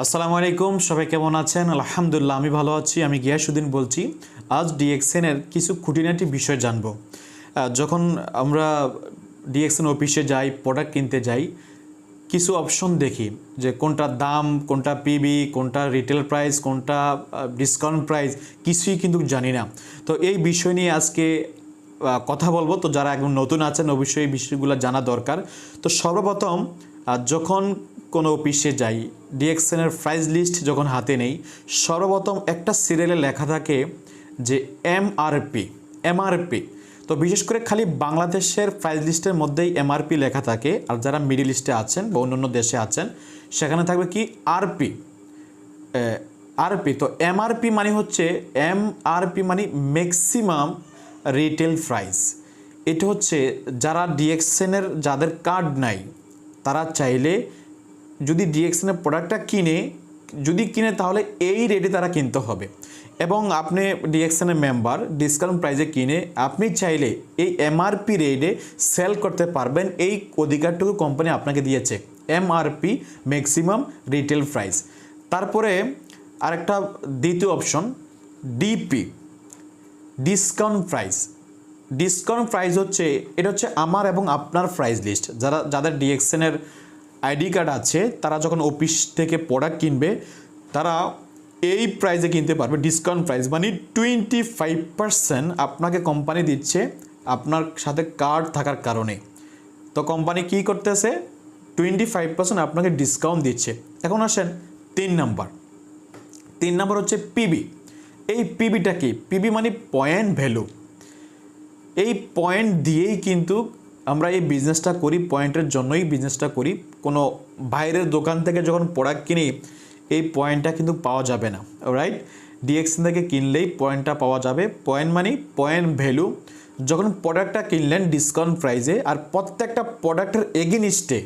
আসসালামু আলাইকুম, সবাই কেমন আছেন? আলহামদুলিল্লাহ আমি ভালো আছি। আমি গিয়াসউদ্দিন বলছি। আজ ডিএক্সএনের কিছু খুঁটিনাটি বিষয় জানব। যখন আমরা ডিএক্সএন অফিসে যাই, প্রোডাক্ট কিনতে যাই, কিছু অপশন দেখি যে কোনটা দাম, কোনটা পিবি, কোনটা রিটেল প্রাইস, কোনটা ডিসকাউন্ট প্রাইস, কিছুই কিন্তু জানি না। তো এই বিষয় নিয়ে আজকে কথা বলবো। তো যারা একদম নতুন আছেন অবশ্যই এই বিষয়গুলো জানা দরকার। তো সর্বপ্রথম যখন কোনো অফিসে যাই, ডিএক্সএনের প্রাইস লিস্ট যখন হাতে নেই, সর্বপ্রথম একটা সিরিয়ালে লেখা থাকে যে এমআরপি। তো বিশেষ করে খালি বাংলাদেশের প্রাইস লিস্টের মধ্যেই এমআরপি লেখা থাকে, আর যারা মিডল ইস্টে আছেন বা অন্যান্য দেশে আছেন সেখানে থাকবে কি আরপি। তো এমআরপি মানে হচ্ছে এমআরপি মানে ম্যাক্সিমাম রিটেল প্রাইস। এটা হচ্ছে যারা ডিএক্সএনের যাদের কার্ড নাই তারা চাইলে যদি ডিএক্সএনের প্রোডাক্টটা কিনে তাহলে এই রেটে তারা কিনতে হবে। এবং আপনি ডিএক্সএনের মেম্বার ডিসকাউন্ট প্রাইসে কিনে আপনি চাইলে এই এমআরপি রেটে সেল করতে পারবেন। এই অধিকারটুকু কোম্পানি আপনাকে দিয়েছে, এমআরপি ম্যাক্সিমাম রিটেল প্রাইস। তারপরে আরেকটা দ্বিতীয় অপশন ডিপি, ডিসকাউন্ট প্রাইস হচ্ছে এটা হচ্ছে আমার এবং আপনার প্রাইস লিস্ট। যাদের ডিএক্সএনের আইডি কার্ড আছে তারা যখন অফিস থেকে প্রোডাক্ট কিনবে তারা এই প্রাইসে কিনতে পারবে। ডিসকাউন্ট প্রাইস মানে 25% আপনাকে কোম্পানি দিচ্ছে আপনার সাথে কার্ড থাকার কারণে। তো কোম্পানি কি করতেছে, 25% আপনাকে ডিসকাউন্ট দিচ্ছে। এখন আসেন 3 নাম্বার হচ্ছে পিবি। এই পিবিটা কি? পিবি মানে পয়েন্ট ভ্যালু। এই পয়েন্ট দিয়েই কিন্তু আমরা এই বিজনেসটা করি, পয়েন্টের জন্যই বিজনেসটা করি। কোনো বাইরের দোকান থেকে যখন প্রোডাক্ট কিনি এই পয়েন্টটা কিন্তু পাওয়া যাবে না, রাইট? ডিএক্সএন থেকে কিনলেই পয়েন্টটা পাওয়া যাবে। পয়েন্ট মানে পয়েন্ট ভ্যালু। যখন প্রোডাক্টটা কিনলেন ডিসকাউন্ট প্রাইসে, আর প্রত্যেকটা প্রোডাক্টের এগেইনস্টে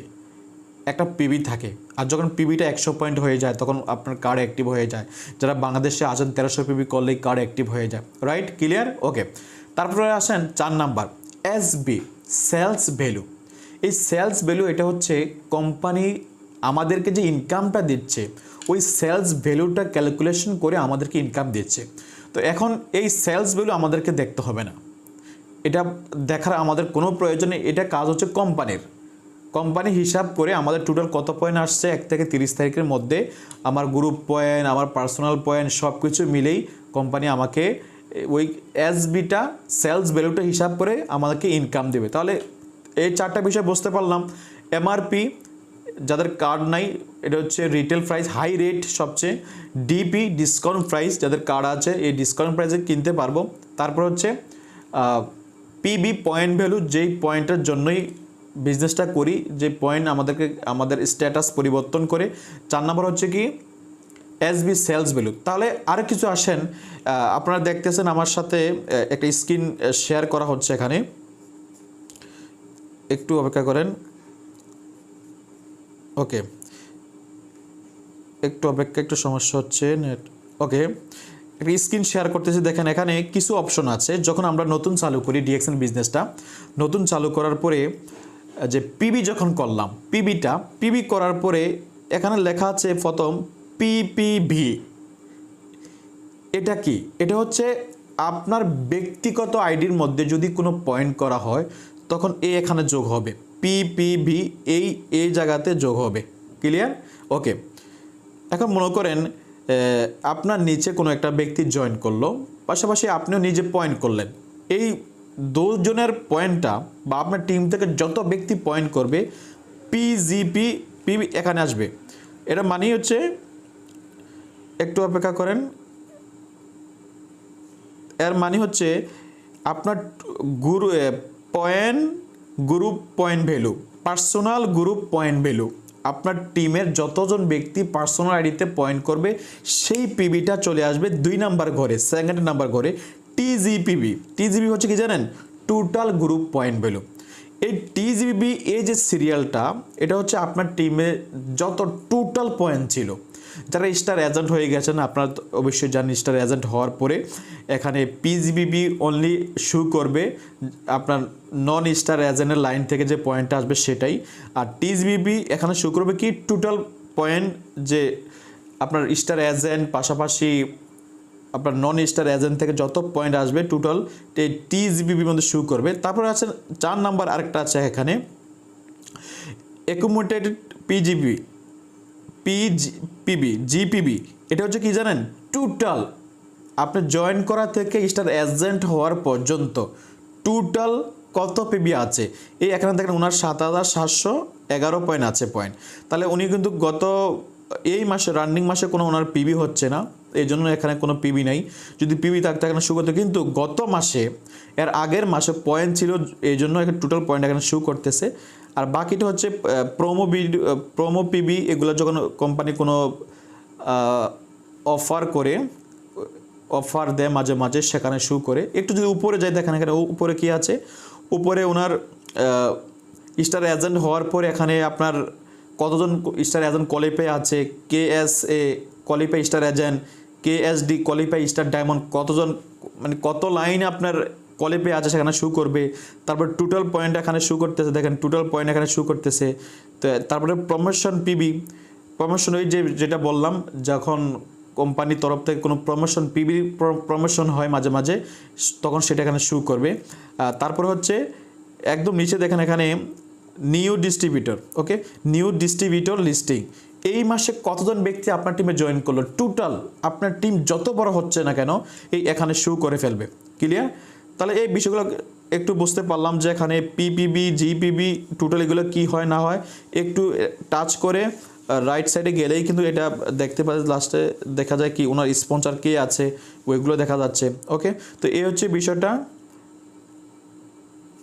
একটা পিবি থাকে, আর যখন পিবিটা 100 পয়েন্ট হয়ে যায় তখন আপনার কার্ড অ্যাক্টিভ হয়ে যায়। যারা বাংলাদেশে আসেন 1300 পিবি করলেই কার্ড অ্যাক্টিভ হয়ে যায়, রাইট? ক্লিয়ার? ওকে। তারপরে আসেন 4 নাম্বার এসবি, সেলস ভ্যালু। এই সেলস ভ্যালু এটা হচ্ছে কোম্পানি আমাদেরকে যে ইনকামটা দিচ্ছে ওই সেলস ভ্যালুটা ক্যালকুলেশন করে আমাদেরকে ইনকাম দিচ্ছে। তো এখন এই সেলস ভ্যালু আমাদেরকে দেখতে হবে না, এটা দেখার আমাদের কোনো প্রয়োজন নেই। এটা কাজ হচ্ছে কোম্পানি হিসাব করে আমাদের টোটাল কত পয়েন্ট আসছে 1 থেকে 30 তারিখের মধ্যে, আমার গ্রুপ পয়েন্ট, আমার পার্সোনাল পয়েন্ট সব কিছু মিলেই কোম্পানি আমাকে ওই এসবিটা সেলস ভ্যালুটা হিসাব করে আমাদেরকে ইনকাম দেবে। তাহলে এই 4টা বিষয় বুঝতে পারলাম। এমআরপি যাদের কার্ড নাই এটা হচ্ছে রিটেল প্রাইস, হাই রেট সবচেয়ে। ডিপি ডিসকাউন্ট প্রাইস, যাদের কার্ড আছে এই ডিসকাউন্ট প্রাইসে কিনতে পারবো। তারপর হচ্ছে পিবি পয়েন্ট ভ্যালু, যেই পয়েন্টের জন্যই বিজনেসটা করি, যে পয়েন্ট আমাদের স্ট্যাটাস পরিবর্তন করে। 4 নম্বর হচ্ছে কি এসবি সেলস ভ্যালু। তাহলে আরও কিছু আসেন, আপনারা দেখতেছেন আমার সাথে একটা স্ক্রিন শেয়ার করা হচ্ছে, এখানে একটু অপেক্ষা করেন। ওকে, একটু সমস্যা হচ্ছে নেট। ওকে, একটা স্ক্রিন শেয়ার করতেছি। দেখেন এখানে কিছু অপশন আছে। যখন আমরা নতুন চালু করি ডিএক্সএন বিজনেসটা, নতুন চালু করার পরে যে পিবি যখন করলাম, পিবি করার পরে এখানে লেখা আছে প্রথম পিপিভি। এটা কি? এটা হচ্ছে আপনার ব্যক্তিগত আইডির মধ্যে যদি কোনো পয়েন্ট করা হয় তখন এখানে যোগ হবে। পিপিভি এই জায়গাতে যোগ হবে। ক্লিয়ার? ওকে। এখন মনে করেন আপনার নিচে কোনো একটা ব্যক্তি জয়েন করলো, পাশাপাশি আপনিও নিজে পয়েন্ট করলেন। এই দুজনের পয়েন্টটা বা আপনার টিম থেকে যত ব্যক্তি পয়েন্ট করবে পিবি এখানে আসবে। এটা মানেই হচ্ছে, একটু অপেক্ষা করেন, এর মানে হচ্ছে আপনার group point value, personal group point value. আপনার টিমের যতজন ব্যক্তি পার্সোনাল আইডিতে পয়েন্ট করবে সেই পিবিটা চলে আসবে 2 নাম্বার ঘরে, 2nd নাম্বার ঘরে টিজিপিবি হচ্ছে কি জানেন? Total group point value. এই টিজিপিবি এই যে সিরিয়ালটা, এটা হচ্ছে আপনার টিমে যত টোটাল পয়েন্ট ছিল। যারা স্টার এজেন্ট হয়ে গেছেন আপনারা অবশ্যই জানেন, স্টার এজেন্ট হওয়ার পরে এখানে পিজিবিবি অনলি শো করবে, আপনার নন স্টার এজেন্টের লাইন থেকে যে পয়েন্টটা আসবে সেটাই। আর টিজিবিবি এখানে শো করবে কি টোটাল পয়েন্ট, যে আপনার স্টার এজেন্ট পাশাপাশি আপনার নন স্টার এজেন্ট থেকে যত পয়েন্ট আসবে টোটাল এই টিজিপিবির মধ্যে শো করবে। তারপরে আছে 4 নাম্বার আরেকটা আছে এখানে অ্যাকুমুলেটেড জিপিবি। এটা হচ্ছে কি জানেন, টোটাল আপনি জয়েন করা থেকে স্টার এজেন্ট হওয়ার পর্যন্ত টোটাল কত পিবি আছে। এই এখানে দেখেন ওনার 7711 পয়েন্ট আছে পয়েন্ট। তাহলে উনি কিন্তু গত এই মাসে রানিং মাসে কোনো ওনার পিবি হচ্ছে না, এই জন্য এখানে কোনো পিবি নেই। যদি পিবি থাকতো এখানে শো করতো, কিন্তু গত মাসে এর আগের মাসে পয়েন্ট ছিল, এই জন্য এখানে টোটাল পয়েন্ট এখানে শো করতেছে। আর বাকিটা হচ্ছে প্রোমো পিবি, এগুলো যখন কোম্পানি কোনো অফার দেয় মাঝে মাঝে সেখানে শো করে। একটু যদি উপরে যাই দেখেন এখানে উপরে কি আছে, উপরে ওনার স্টার এজেন্ট হওয়ার পরে এখানে আপনার কতজন স্টার এজেন্ট কোয়ালিফাই আছে, KSA qualify star agent, KSD qualify star diamond, কতজন মানে কত লাইনে আপনার কোয়ালিফাই আছে সেখানে শো করবে। তারপর টোটাল পয়েন্ট এখানে শো করতেছে, দেখেন টোটাল পয়েন্ট এখানে শো করতেছে। তো তারপরে প্রমোশন পিবি, প্রমোশন ওই যেটা বললাম, যখন কোম্পানির তরফ থেকে কোনো প্রমোশন হয় মাঝে মাঝে, তখন সেটা এখানে শো করবে। তারপর হচ্ছে একদম নিচে দেখেন এখানে নিউ ডিস্ট্রিবিউটর, ওকে, নিউ ডিস্ট্রিবিউটর লিস্টিং। এই মাসে কতজন ব্যক্তি আপনার টিমে জয়েন করলো, টোটাল আপনার টিম যত বড় হচ্ছে না কেন এই এখানে শো করে ফেলবে। ক্লিয়ার? তাহলে এই বিষয়গুলো একটু বুঝতে পারলাম যে এখানে পিপিবি জিপিবি টোটাল এগুলো কী হয় না হয়। একটু টাচ করে রাইট সাইডে গেলেই কিন্তু এটা দেখতে পাচ্ছি, লাস্টে দেখা যায় কি ওনার স্পন্সর কে আছে ওইগুলো দেখা যাচ্ছে। ওকে, তো এই হচ্ছে বিষয়টা।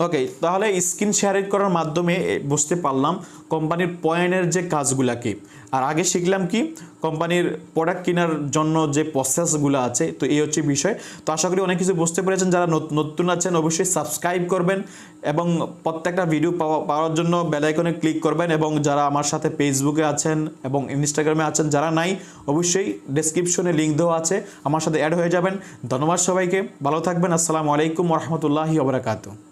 ওকে, তাহলে স্ক্রিন শেয়ারিং করার মাধ্যমে বুঝতে পারলাম কোম্পানির পয়েন্টের যে কাজগুলাকে। আর আগে শিখলাম কি কোম্পানির প্রোডাক্ট কেনার জন্য যে প্রসেসগুলো আছে। তো এই হচ্ছে বিষয়। তো আশা করি অনেক কিছু বুঝতে পেরেছেন। যারা নতুন আছেন অবশ্যই সাবস্ক্রাইব করবেন এবং প্রত্যেকটা ভিডিও পাওয়ার জন্য বেল আইকনে ক্লিক করবেন। এবং যারা আমার সাথে ফেসবুকে আছেন এবং ইনস্টাগ্রামে আছেন, যারা নাই অবশ্যই ডেসক্রিপশনে লিঙ্ক দেওয়া আছে, আমার সাথে অ্যাড হয়ে যাবেন। ধন্যবাদ সবাইকে, ভালো থাকবেন। আসসালামু আলাইকুম ওয়া রাহমাতুল্লাহি ওয়া বারাকাতুহু।